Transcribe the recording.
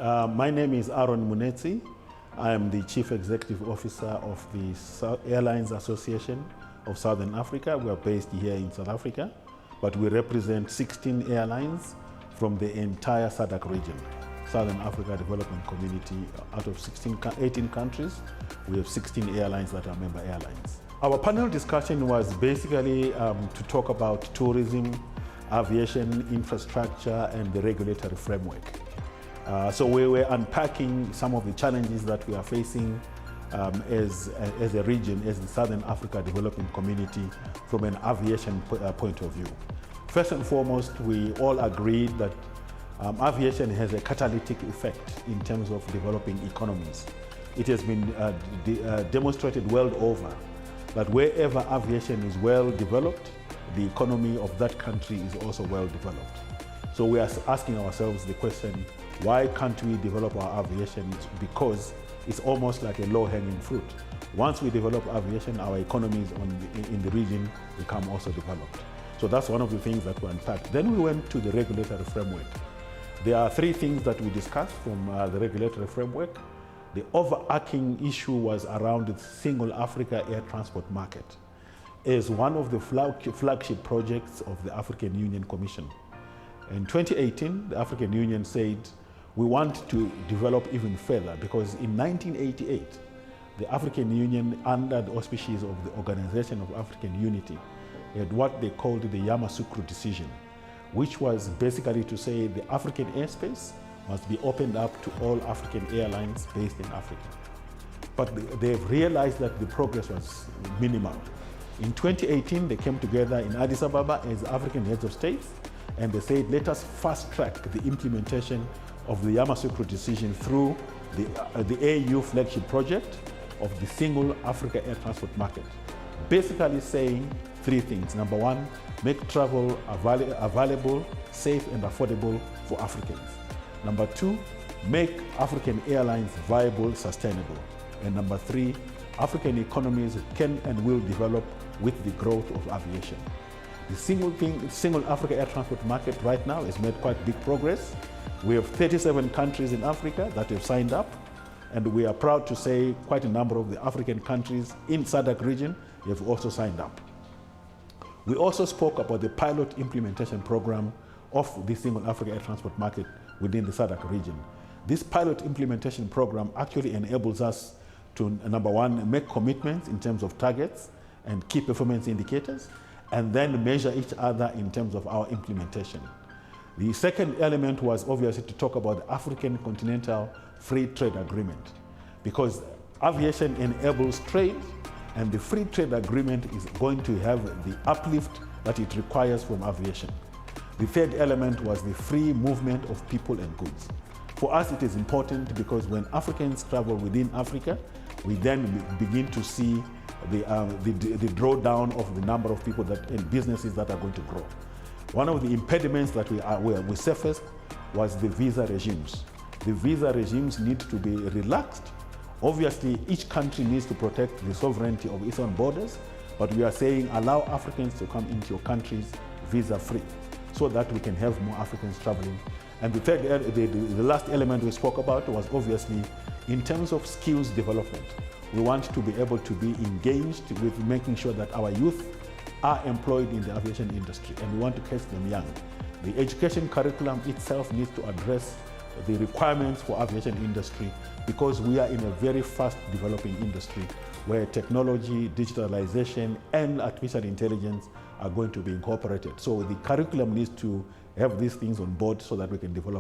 My name is Munetsi. I am the Chief Executive Officer of the Airlines Association of Southern Africa. We are based here in South Africa, but we represent 16 airlines from the entire SADC region, Southern Africa Development Community. Out of 18 countries, we have 16 airlines that are member airlines. Our panel discussion was basically to talk about tourism, aviation, infrastructure, and the regulatory framework. So we were unpacking some of the challenges that we are facing as a region, as the Southern Africa Development Community, from an aviation point of view. First and foremost, we all agreed that aviation has a catalytic effect in terms of developing economies. It has been demonstrated well over that wherever aviation is well developed, the economy of that country is also well developed. So we are asking ourselves the question, why can't we develop our aviation? It's because it's almost like a low-hanging fruit. Once we develop aviation, our economies in the region become also developed. So that's one of the things that we unpacked. Then we went to the regulatory framework. There are three things that we discussed from the regulatory framework. The overarching issue was around the single Africa air transport market as one of the flagship projects of the African Union Commission. In 2018, the African Union said, we want to develop even further, because in 1988, the African Union, under the auspices of the Organization of African Unity, had what they called the Yamoussoukro decision, which was basically to say the African airspace must be opened up to all African airlines based in Africa. But they've realized that the progress was minimal. In 2018, they came together in Addis Ababa as African heads of states, and they said, let us fast track the implementation of the Yamoussoukro decision through the AU flagship project of the single Africa air transport market. Basically saying three things. Number one, make travel available, safe and affordable for Africans. Number two, make African airlines viable, sustainable. And number three, African economies can and will develop with the growth of aviation. The single Africa air transport market right now has made quite big progress. We have 37 countries in Africa that have signed up, and we are proud to say quite a number of the African countries in SADC region have also signed up. We also spoke about the pilot implementation program of the single Africa air transport market within the SADC region. This pilot implementation program actually enables us to, number one, make commitments in terms of targets and key performance indicators, and then measure each other in terms of our implementation. The second element was obviously to talk about the African Continental Free Trade Agreement, because aviation enables trade, and the free trade agreement is going to have the uplift that it requires from aviation. The third element was the free movement of people and goods. For us, it is important because when Africans travel within Africa, we then begin to see the drawdown of the number of people and businesses that are going to grow. One of the impediments that we surfaced was the visa regimes. The visa regimes need to be relaxed. Obviously, each country needs to protect the sovereignty of its own borders, but we are saying allow Africans to come into your countries visa-free so that we can have more Africans traveling. And the last element we spoke about was obviously in terms of skills development. We want to be able to be engaged with making sure that our youth are employed in the aviation industry, and we want to catch them young. The education curriculum itself needs to address the requirements for aviation industry, because we are in a very fast developing industry where technology, digitalization, and artificial intelligence are going to be incorporated. So the curriculum needs to have these things on board so that we can develop